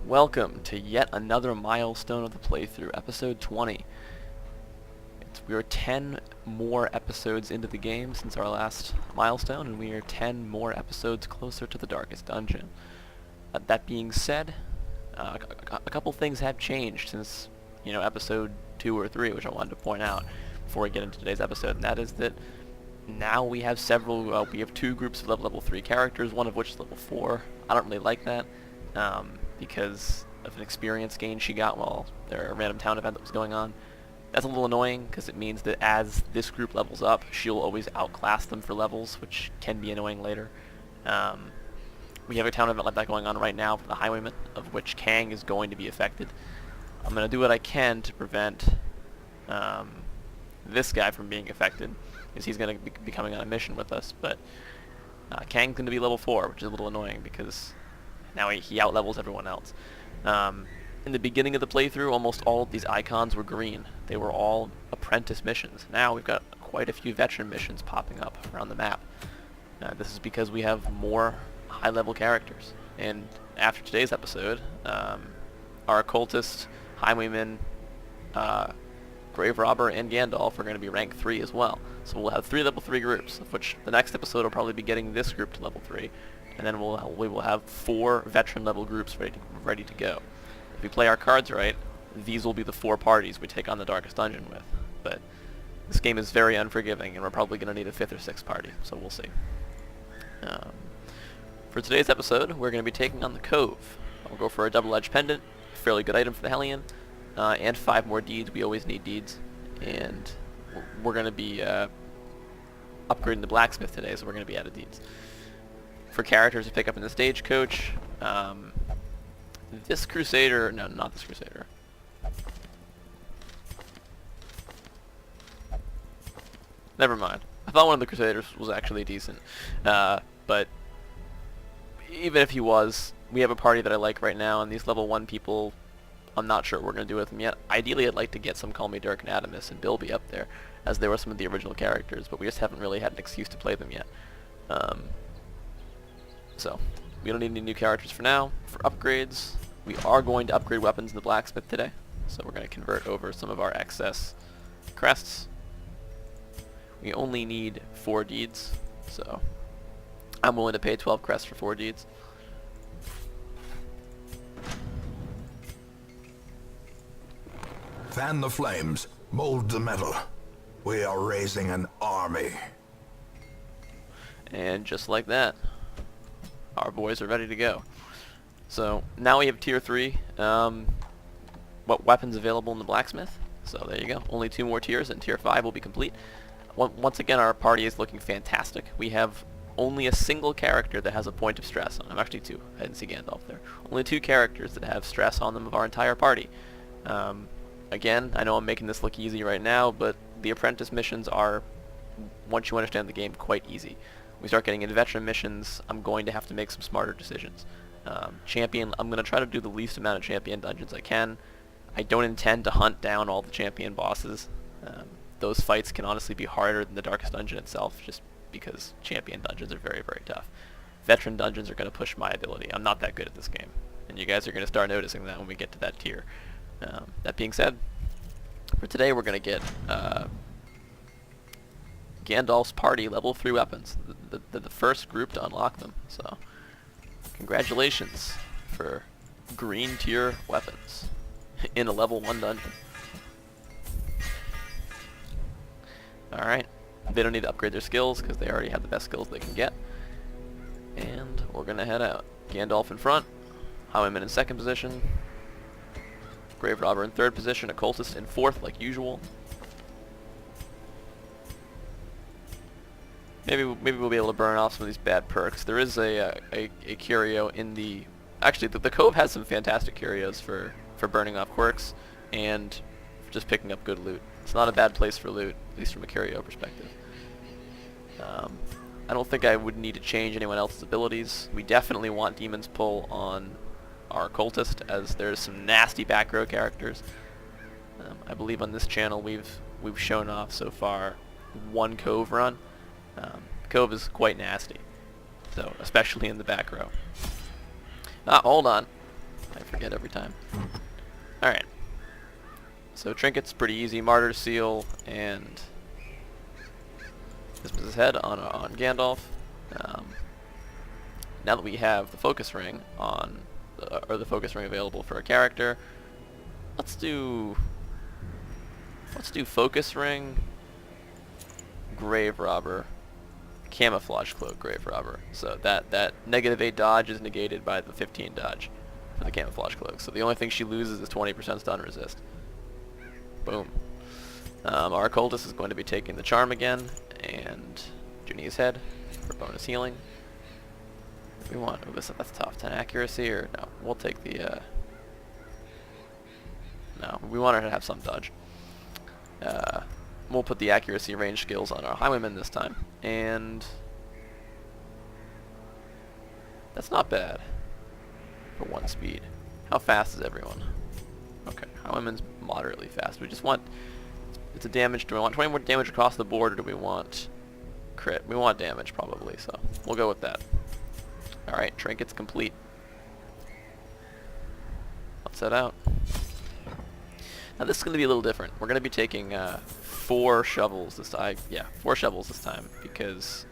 Welcome to yet another milestone of the playthrough, episode 20. We are 10 more episodes into the game since our last milestone, and we are 10 more episodes closer to the Darkest Dungeon. That being said, a couple things have changed since, episode 2 or 3, which I wanted to point out before we get into today's episode, and that is that now we have we have two groups of level 3 characters, one of which is level 4. I don't really like that. Because of an experience gain she got while there a random town event that was going on. That's a little annoying because it means that as this group levels up, she'll always outclass them for levels, which can be annoying later. We have a town event like that going on right now for the Highwayman, of which Kang is going to be affected. I'm going to do what I can to prevent this guy from being affected, because he's going to be coming on a mission with us, but Kang's going to be level 4, which is a little annoying because now he outlevels everyone else. In the beginning of the playthrough, almost all of these icons were green. They were all apprentice missions. Now we've got quite a few veteran missions popping up around the map. This is because we have more high-level characters. And after today's episode, our occultist, highwayman, grave robber, and Gandalf are going to be rank 3 as well. So we'll have 3 level 3 groups, of which the next episode will probably be getting this group to level 3. And then we will have 4 veteran level groups ready to go. If we play our cards right, these will be the 4 parties we take on the Darkest Dungeon with. But this game is very unforgiving, and we're probably going to need a 5th or 6th party, so we'll see. For today's episode, we're going to be taking on the Cove. We'll go for a double-edged pendant, fairly good item for the Hellion, and 5 more deeds. We always need deeds. And we're going to be upgrading the blacksmith today, so we're going to be out of deeds. For characters to pick up in the stagecoach, this Crusader, no, not this Crusader. Never mind. I thought one of the Crusaders was actually decent, but even if he was, we have a party that I like right now, and these level 1 people, I'm not sure what we're going to do with them yet. Ideally, I'd like to get some Call Me Dirk and Adamus and Bilby up there, as they were some of the original characters, but we just haven't really had an excuse to play them yet. So, we don't need any new characters for now. For upgrades, we are going to upgrade weapons in the blacksmith today. So we're going to convert over some of our excess crests. We only need 4 deeds, so I'm willing to pay 12 crests for 4 deeds. Fan the flames, mold the metal. We are raising an army. And just like that, our boys are ready to go. So now we have tier 3 weapons available in the blacksmith. So there you go. Only 2 more tiers and tier 5 will be complete. Once again, our party is looking fantastic. We have only a single character that has a point of stress on him. Actually 2. I didn't see Gandalf there. Only 2 characters that have stress on them of our entire party. Again, I know I'm making this look easy right now, but the apprentice missions are, once you understand the game, quite easy. We start getting into veteran missions, I'm going to have to make some smarter decisions. Champion, I'm going to try to do the least amount of champion dungeons I can. I don't intend to hunt down all the champion bosses. Those fights can honestly be harder than the Darkest Dungeon itself, just because champion dungeons are very, very tough. Veteran dungeons are going to push my ability. I'm not that good at this game, and you guys are going to start noticing that when we get to that tier. That being said, for today we're going to get Gandalf's party level 3 weapons, the first group to unlock them. So, congratulations for green tier weapons in a level 1 dungeon. Alright, they don't need to upgrade their skills because they already have the best skills they can get. And we're going to head out. Gandalf in front, Highwayman in 2nd position, Grave Robber in 3rd position, Occultist in 4th like usual. Maybe we'll be able to burn off some of these bad perks. There is a curio in the... Actually, the Cove has some fantastic curios for burning off quirks and just picking up good loot. It's not a bad place for loot, at least from a curio perspective. I don't think I would need to change anyone else's abilities. We definitely want Demon's Pull on our Occultist, as there's some nasty back row characters. I believe on this channel we've shown off so far 1 Cove run. Cove is quite nasty, so especially in the back row. Hold on. I forget every time. Alright. So Trinket's pretty easy. Martyr Seal and this was his head on Gandalf. Now that we have the focus ring on, or the focus ring available for a character, let's do focus ring, grave robber, camouflage cloak, grave robber. So that -8 dodge is negated by the 15 dodge for the camouflage cloak. So the only thing she loses is 20% stun resist. Boom. Our cultist is going to be taking the charm again, and Janine's head for bonus healing. We want, oh, that's tough. 10 accuracy, or no? We'll take the. No, we want her to have some dodge. We'll put the accuracy range skills on our highwayman this time, and that's not bad for 1 speed. How fast is everyone? Okay, highwayman's moderately fast. We just want, it's a damage. Do we want 20 more damage across the board, or do we want crit? We want damage probably, so we'll go with that. Alright, trinket's complete. Let's head out. Now this is going to be a little different. We're going to be taking 4 shovels this time. Yeah, 4 shovels this time, because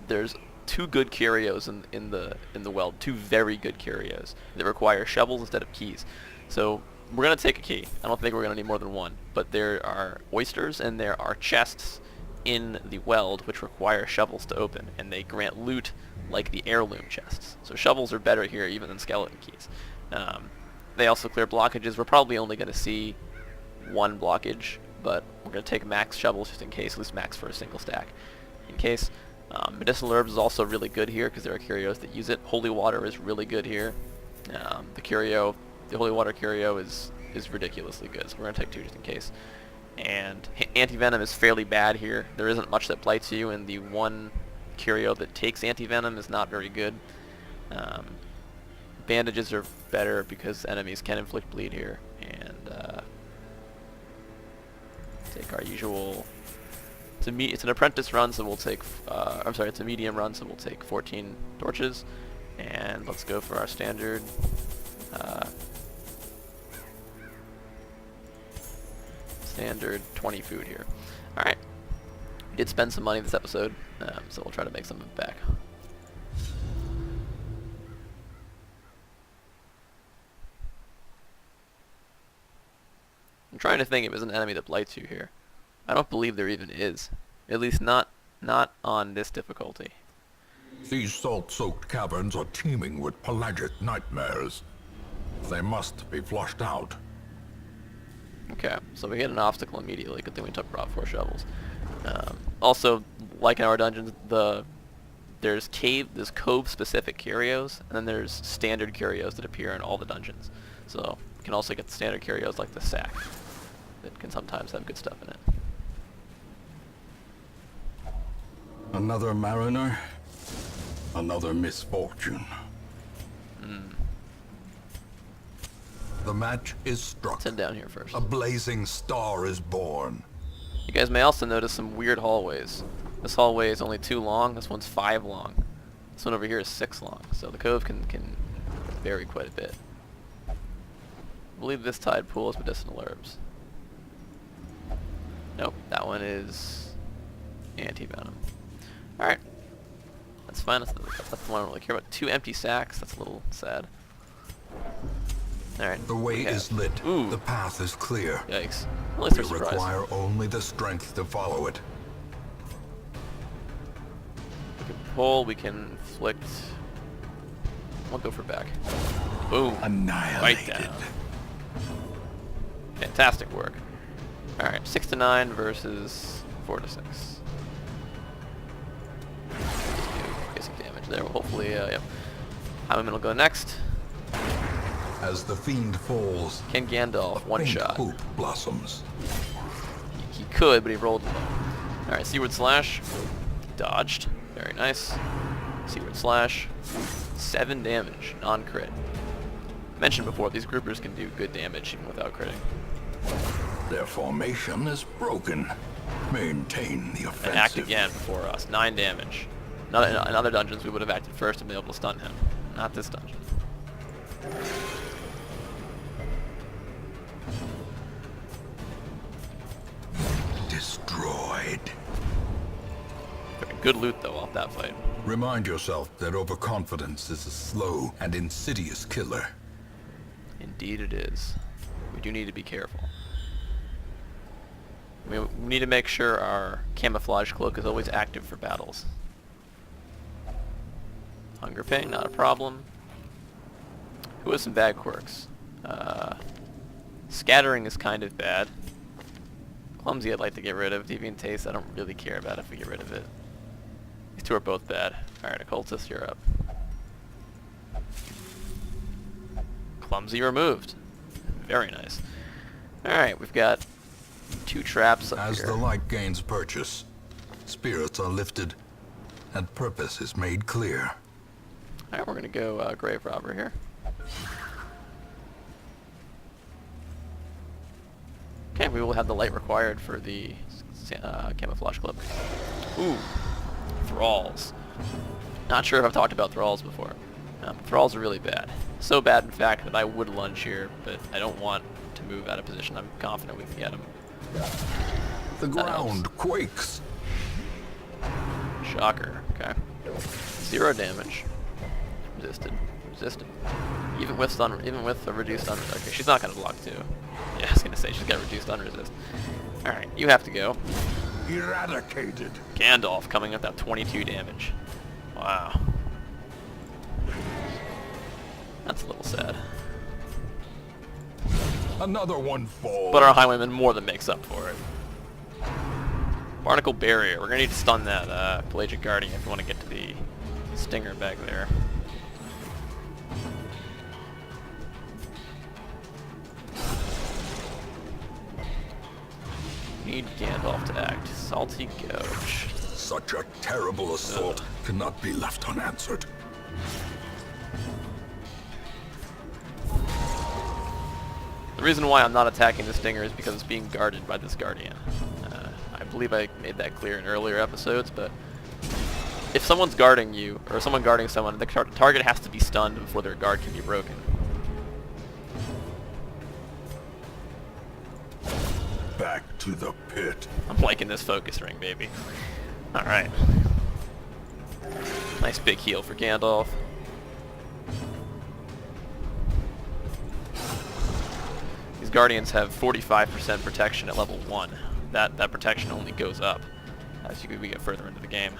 there's 2 good curios in the weld. 2 very good curios that require shovels instead of keys. So we're going to take a key. I don't think we're going to need more than 1. But there are oysters and there are chests in the weld which require shovels to open, and they grant loot like the heirloom chests. So shovels are better here even than skeleton keys. They also clear blockages. We're probably only going to see 1 blockage, but we're going to take max shovels just in case, at least max for a single stack. In case. Medicinal herbs is also really good here because there are curios that use it. Holy water is really good here. The holy water curio is ridiculously good, so we're going to take 2 just in case. And anti-venom is fairly bad here. There isn't much that blights you, and the 1 curio that takes anti-venom is not very good. Bandages are better because enemies can inflict bleed here. And take our usual. It's an apprentice run, so we'll take. I'm sorry, it's a medium run, so we'll take 14 torches, and let's go for our standard. Standard 20 food here. Alright. We did spend some money this episode, so we'll try to make some of it back. I'm trying to think if there's an enemy that blights you here. I don't believe there even is. At least not on this difficulty. These salt-soaked caverns are teeming with pelagic nightmares. They must be flushed out. Okay, so we hit an obstacle immediately. Good thing we brought 4 shovels. Also, like in our dungeons, there's Cove-specific curios, and then there's standard curios that appear in all the dungeons. So you can also get the standard curios like the sack that can sometimes have good stuff in it. Another mariner, another misfortune. The match is struck. Let's head down here first. A blazing star is born. You guys may also notice some weird hallways. This hallway is only 2 long. This one's 5 long. This one over here is 6 long. So the cove can vary quite a bit. I believe this tide pool is medicinal herbs. Nope, that one is anti-venom. Alright. That's fine. That's the one I don't really care about. 2 empty sacks. That's a little sad. Alright. The way is lit. Ooh. The path is clear. Yikes. At least We they're surprised. require only the strength to follow it. We can pull, we can inflict. We'll go for back. Boom. Right Annihilated. down. Fantastic work. Alright, 6 to 9 versus 4 to 6. Basic damage there. Well, hopefully, yep. Highwayman will go next. As the fiend falls, Can Gandalf one faint shot? hope blossoms. He could, but he rolled low. Alright, Seaward Slash. Dodged. Very nice. Seaward Slash. 7 damage. Non-crit. Mentioned before, these groupers can do good damage even without critting. Their formation is broken. Maintain the offensive. And act again before us. 9 damage. In other dungeons, we would have acted first and been able to stun him. Not this dungeon. Destroyed. Good loot, though, off that fight. Remind yourself that overconfidence is a slow and insidious killer. Indeed it is. We do need to be careful. We need to make sure our camouflage cloak is always active for battles. Hunger Pain, not a problem. Who has some bad quirks? Scattering is kind of bad. Clumsy I'd like to get rid of. Deviant Taste I don't really care about if we get rid of it. These two are both bad. Alright, Occultist, you're up. Clumsy removed. Very nice. Alright, we've got 2 traps up As here. the light gains purchase, spirits are lifted, and purpose is made clear. Alright, we're gonna go Grave Robber here. Okay, we will have the light required for the camouflage cloak. Ooh, Thralls. Not sure if I've talked about Thralls before. Thralls are really bad. So bad, in fact, that I would lunge here, but I don't want to move out of position. I'm confident we can get them. The ground quakes. Shocker. Okay. 0 damage. Resisted. Resisted. Even with a reduced unresist. Okay, she's not gonna block too. Yeah, I was gonna say she's got reduced unresist. Alright, you have to go. Eradicated. Gandalf coming up at 22 damage. Wow. That's a little sad. Another one falls. But our Highwayman more than makes up for it. Barnacle Barrier. We're gonna need to stun that Pelagic Guardian if we want to get to the Stinger back there. Need Gandalf to act. Salty Gouge. Such a terrible assault cannot be left unanswered. The reason why I'm not attacking the Stinger is because it's being guarded by this Guardian. I believe I made that clear in earlier episodes, but if someone's guarding you, or someone guarding someone, the target has to be stunned before their guard can be broken. Back to the pit. I'm liking this focus ring, baby. Alright. Nice big heal for Gandalf. These Guardians have 45% protection at level 1. That protection only goes up as we get further into the game.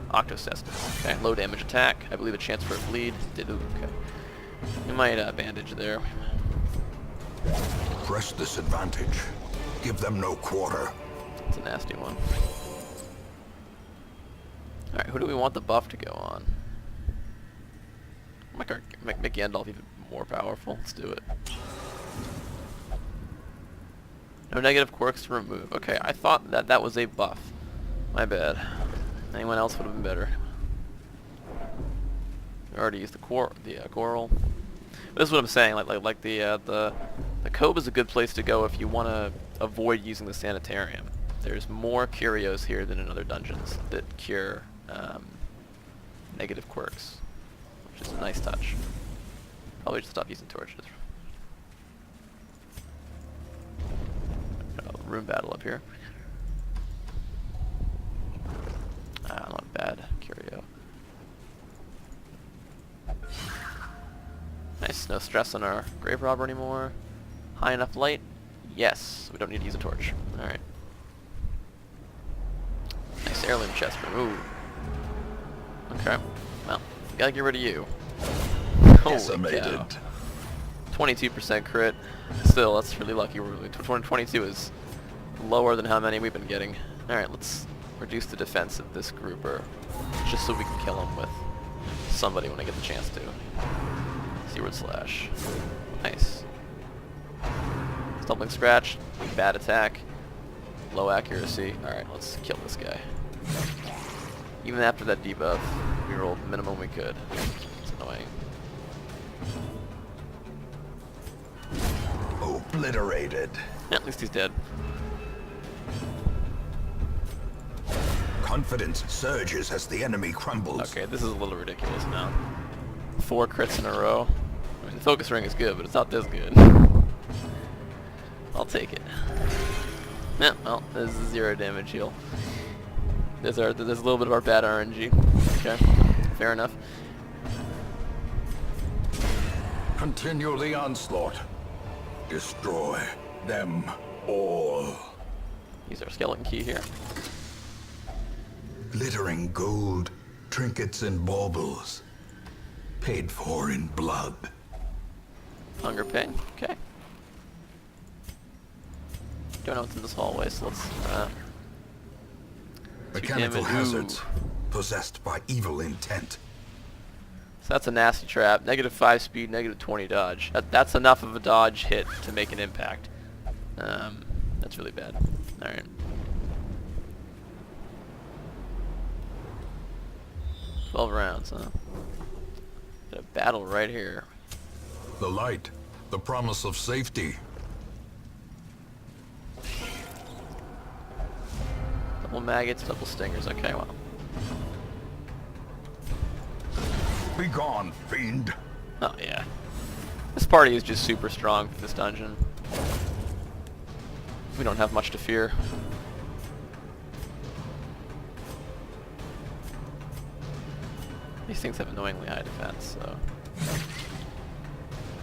Octocestus. Okay, low damage attack. I believe a chance for a bleed. Did okay. We might bandage there. Press this advantage. Give them no quarter. It's a nasty one. Alright, who do we want the buff to go on? Make Gandalf even more powerful. Let's do it. No negative quirks to remove. Okay, I thought that was a buff. My bad. Anyone else would have been better. We already used the coral. This is what I'm saying. Like the Cove is a good place to go if you want to avoid using the sanitarium. There's more curios here than in other dungeons that cure negative quirks, which is a nice touch. Probably just stop using torches. Room battle up here. Not bad. Curio. Nice. No stress on our Grave Robber anymore. High enough light? Yes. We don't need to use a torch. Alright. Nice heirloom chest room. Ooh. Okay. Well, we gotta get rid of you. Holy cow. 22% crit. Still, that's really lucky. 22 is lower than how many we've been getting. Alright, let's reduce the defense of this grouper, just so we can kill him with somebody when I get the chance to. Seaward Slash. Nice. Stumbling Scratch. Bad attack. Low accuracy. Alright, let's kill this guy. Even after that debuff, we rolled the minimum we could. It's annoying. Obliterated. Yeah, at least he's dead. confidence surges as the enemy crumbles. Okay, this is a little ridiculous now. 4 crits in a row. I mean, the focus ring is good, but it's not this good. I'll take it. Yeah, well, this is a 0 damage heal. There's a little bit of our bad RNG. Okay, fair enough. Continue the onslaught. Destroy them all. Use our skeleton key here. Glittering gold, trinkets and baubles. Paid for in blood. Hunger pain. Okay. Don't know what's in this hallway, so let's. Mechanical damage. hazards possessed by evil intent. So that's a nasty trap. -5 speed, -20 dodge. That's enough of a dodge hit to make an impact. That's really bad. All right. 12 rounds, huh? Got a battle right here. The light, the promise of safety. Double maggots, double stingers. Okay, well. Begone, fiend. Oh, yeah. This party is just super strong for this dungeon. We don't have much to fear. These things have annoyingly high defense, so...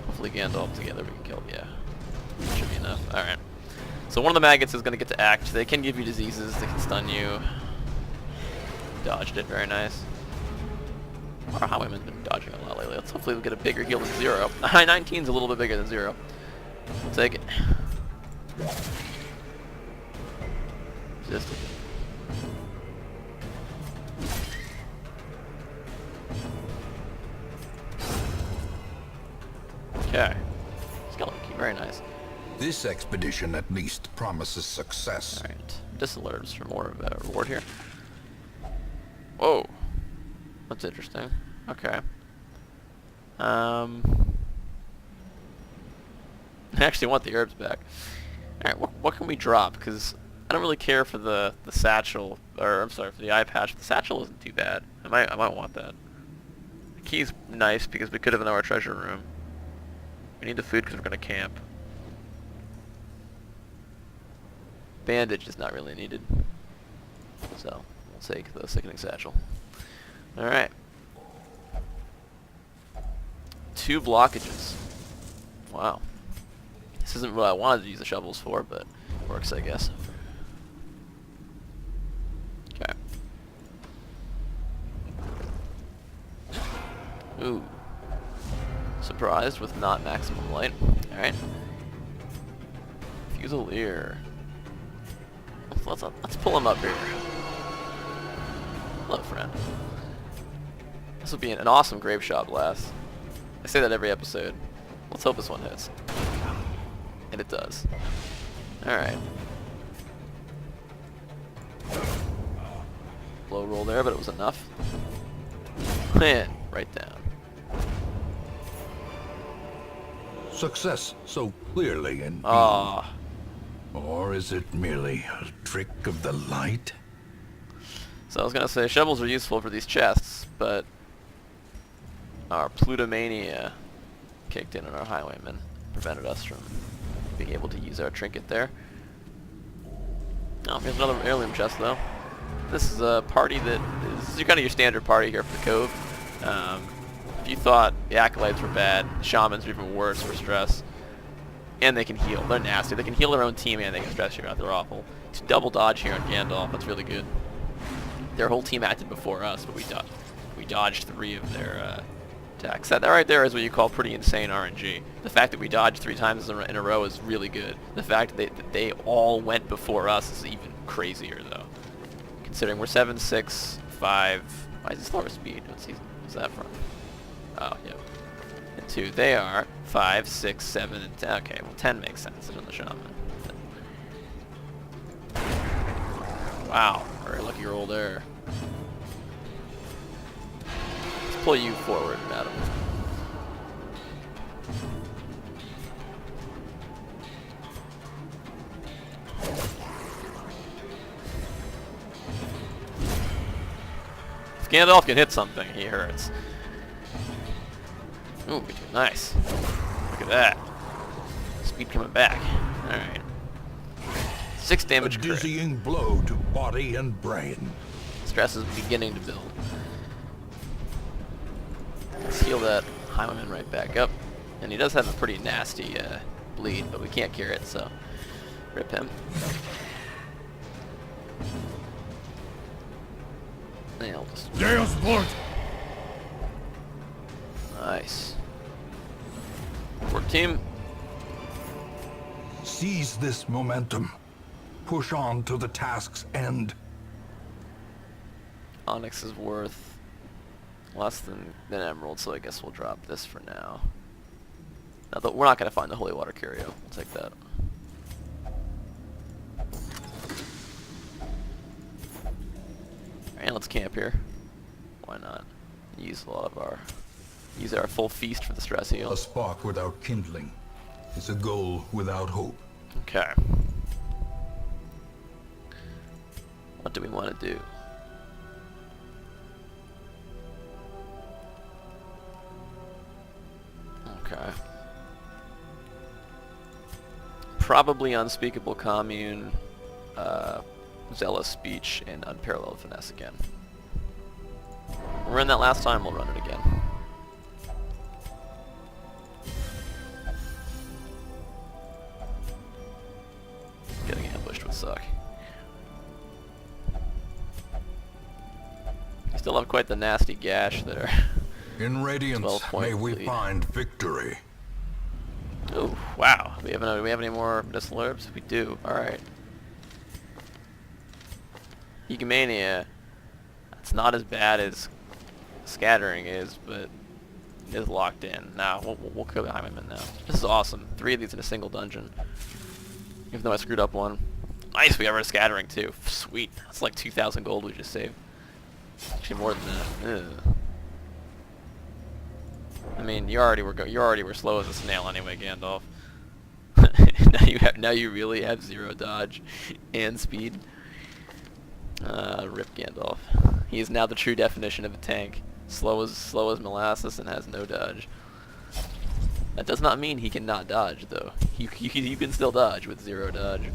Hopefully Gandalf together we can kill. Yeah. Should be enough. Alright. So one of the maggots is going to get to act. They can give you diseases. They can stun you. Dodged it. Very nice. Our highwayman's been dodging a lot lately. Let's hopefully we'll get a bigger heal than 0. High 19's a little bit bigger than 0. We'll take it. Just okay. Skeleton key, very nice. This expedition at least promises success. Alright. Disalerts for more of a reward here. Whoa. That's interesting. Okay. I actually want the herbs back. Alright, what can we drop? Because I don't really care for the satchel, or I'm sorry, for the eye patch. The satchel isn't too bad. I might want that. The key's nice because we could have in our treasure room. We need the food because we're going to camp. Bandage is not really needed. So, we'll take the sickening satchel. Alright. 2 blockages. Wow. This isn't what I wanted to use the shovels for, but works, I guess. Okay. Ooh. Surprised with not maximum light. Alright. Fusilier. Let's pull him up here. Hello, friend. This will be an awesome grave shot blast. I say that every episode. Let's hope this one hits. And it does. Alright. Low roll there, but it was enough. And right down. Success so clearly in Ah. Or is it merely a trick of the light? So I was gonna say shovels are useful for these chests, but our plutomania kicked in on our highwaymen, prevented us from being able to use our trinket there. Oh, here's another heirloom chest though. This is a party that is kind of your standard party here for the Cove. If you thought the acolytes were bad, the shamans are even worse for stress. And they can heal. They're nasty. They can heal their own team and they can stress you out. They're awful. To double dodge here on Gandalf, that's really good. Their whole team acted before us, but we dodged 3 of their attacks. That right there is what you call pretty insane RNG. The fact that we dodged 3 times in a row is really good. The fact that they all went before us is even crazier, though. Considering we're 7, 6, 5. Why is it slower speed? What's that from? Oh, yeah. And 2. They are 5, 6, 7, and 10. Okay, well 10 makes sense. It's on the shaman. Wow, very lucky roll there. Let's pull you forward, madam. Gandalf can hit something, he hurts. Ooh, nice. Look at that. Speed coming back. Alright. 6 damage A crit. dizzying blow to body and brain. Stress is beginning to build. Let's heal that Highwayman right back up. And he does have a pretty nasty bleed, but we can't cure it, so rip him. And I'll just... Deus Vult! Nice. Work team. Seize this momentum. Push on to the task's end. Onyx is worth less than Emerald, so I guess we'll drop this for now. Now, we're not going to find the Holy Water Curio. We'll take that. Alright, let's camp here. Why not? Use our full feast for the stress heal. A spark without kindling is a goal without hope. Okay. What do we want to do? Okay. Probably Unspeakable Commune, Zealous Speech, and Unparalleled Finesse again. We ran that last time, we'll run it again. Getting ambushed would suck. We still have quite the nasty gash there. In Radiance, 12-point may we lead. find victory. Oh, wow. Do we have any more medicinal herbs? We do. Alright. Egomania. It's not as bad as Scattering is, but it is locked in. Now, we'll kill the Highwayman now. This is awesome. 3 of these in a single dungeon. Even though I screwed up one. Nice, we got rid of Scattering too. Sweet. That's like 2,000 gold we just saved. Actually more than that. Ugh. I mean, you already were slow as a snail anyway, Gandalf. now you really have 0 dodge and speed. Rip Gandalf. He is now the true definition of a tank. Slow as molasses and has no dodge. That does not mean he cannot dodge, though. You can still dodge with 0 dodge.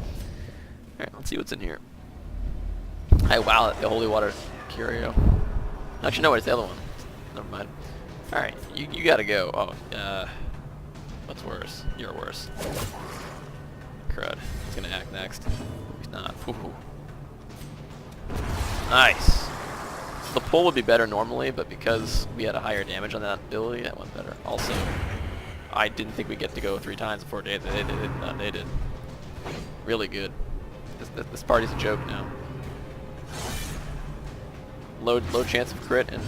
Alright, let's see what's in here. Hey, wow, the Holy Water Curio. Actually, no, it's the other one. Never mind. Alright, you gotta go. Oh, what's worse? You're worse. Crud. He's gonna act next. He's not. Ooh. Nice. The pull would be better normally, but because we had a higher damage on that ability, that went better. Also, I didn't think we'd get to go 3 times before they did. They did. Really good. This party's a joke now. Low chance of crit and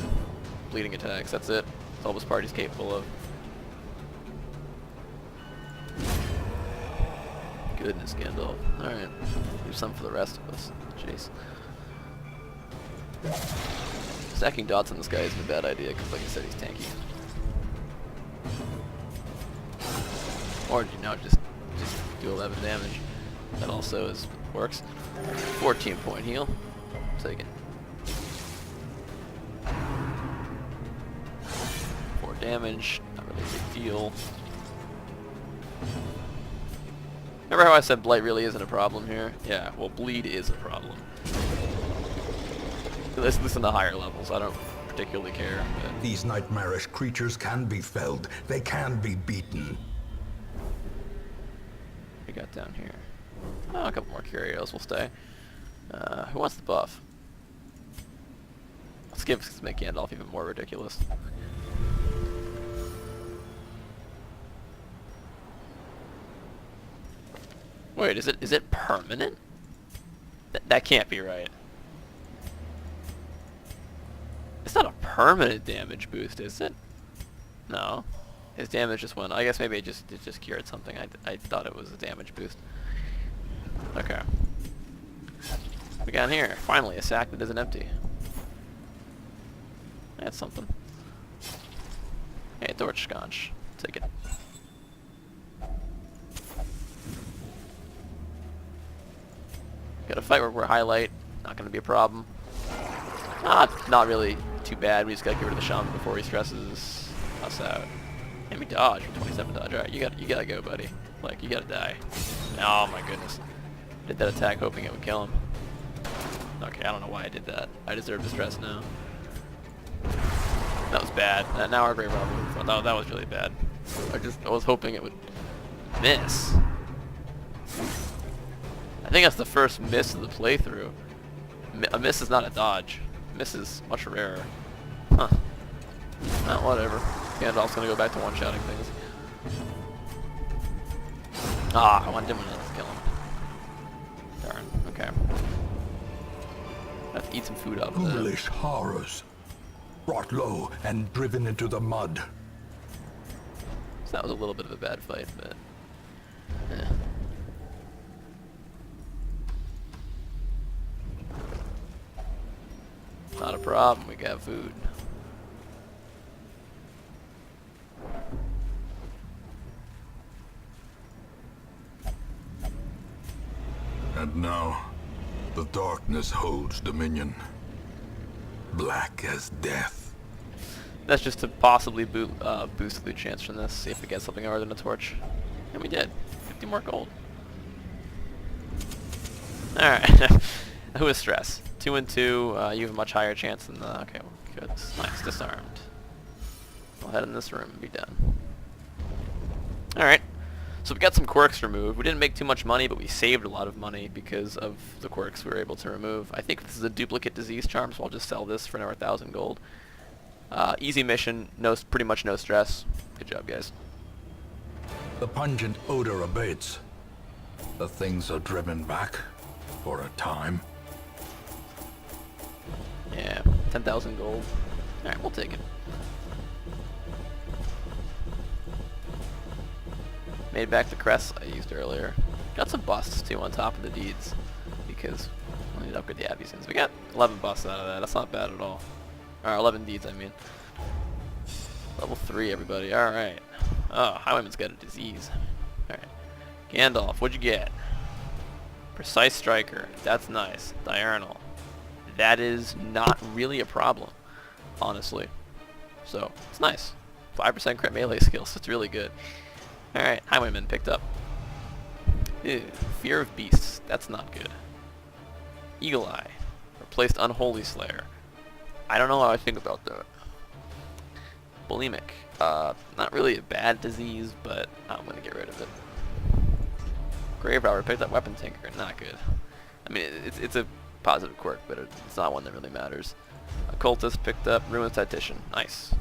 bleeding attacks. That's it. That's all this party's capable of. Goodness, Gandalf. Alright. Do some for the rest of us. Jeez. Stacking dots on this guy isn't a bad idea, because like I said, he's tanky. Or, you know, just do 11 damage. That also works. 14-point heal. Take it. 4 damage. Not really a big deal. Remember how I said blight really isn't a problem here? Yeah, well, bleed is a problem. At least in the higher levels, I don't particularly care. But These nightmarish creatures can be felled. They can be beaten. we got down here. Oh, a couple more curios will stay. Who wants the buff? Let's make Gandalf even more ridiculous. Wait, is it permanent? That can't be right. It's not a permanent damage boost, is it? No. His damage just went. I guess maybe it just cured something. I thought it was a damage boost. Okay. We got in here. Finally, a sack that isn't empty. That's something. Hey, torch sconch. Take it. Got a fight where we're highlight. Not going to be a problem. Not really too bad. We just gotta get rid of the shaman before he stresses us out. And we dodge for 27 dodge. Alright, you gotta go, buddy. Like, you gotta die. Oh my goodness. Did that attack hoping it would kill him. Okay, I don't know why I did that. I deserve to stress now. That was bad. Now our Grave Robber. That was really bad. I was hoping it would miss. I think that's the first miss of the playthrough. A miss is not a dodge. Miss is much rarer. Huh. Well, whatever. Gandalf's gonna go back to one-shotting things. Ah, I didn't want to kill him. Darn. Okay. I have to eat some food up. Foolish horrors. Brought low and driven into the mud. So that was a little bit of a bad fight, but not a problem, we got food. And now, the darkness holds dominion. Black as death. That's just to possibly boost loot chance from this, see if we get something other than a torch. And we did. 50 more gold. Alright. Who is stress? 2 and 2, you have a much higher chance than the... Okay, well, good. Nice, disarmed. We'll head in this room and be done. Alright. So we got some quirks removed. We didn't make too much money, but we saved a lot of money because of the quirks we were able to remove. I think this is a duplicate disease charm, so I'll just sell this for another 1,000 gold. Easy mission, pretty much no stress. Good job, guys. The pungent odor abates. The things are driven back for a time. Yeah, 10,000 gold. Alright, we'll take it. Made back the crests I used earlier. Got some busts too on top of the deeds because I need to upgrade the Abbey sins. We got 11 busts out of that. That's not bad at all. Or 11 deeds, I mean. Level 3, everybody. Alright. Oh, Highwayman's got a disease. Alright. Gandalf, what'd you get? Precise Striker. That's nice. Diurnal. That is not really a problem, honestly. So, it's nice. 5% crit melee skills. It's really good. Alright, Highwayman picked up. Ew, Fear of Beasts. That's not good. Eagle Eye. Replaced Unholy Slayer. I don't know how I think about that. Bulimic. Not really a bad disease, but I'm gonna get rid of it. Grave Robber picked up Weapon Tinker. Not good. I mean, it's a positive quirk, but it's not one that really matters. Occultist picked up Ruined Tactician. Nice.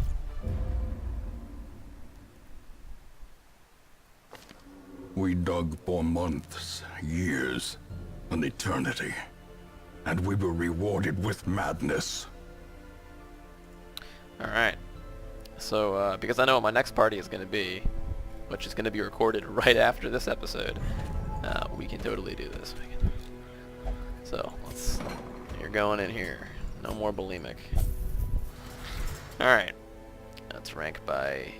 We dug for months, years, an eternity. And we were rewarded with madness. Alright. So, because I know what my next party is going to be, which is going to be recorded right after this episode, we can totally do this. So, you're going in here. No more bulimic. Alright. Let's rank by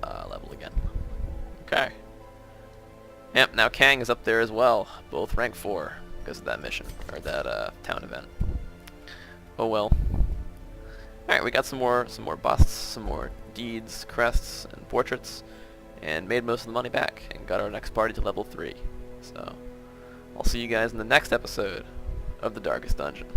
level again. Okay. Yep, now Kang is up there as well. Both rank 4 because of that mission, or that town event. Oh well. Alright, we got some more busts, some more deeds, crests, and portraits, and made most of the money back, and got our next party to level 3. So, I'll see you guys in the next episode of The Darkest Dungeon.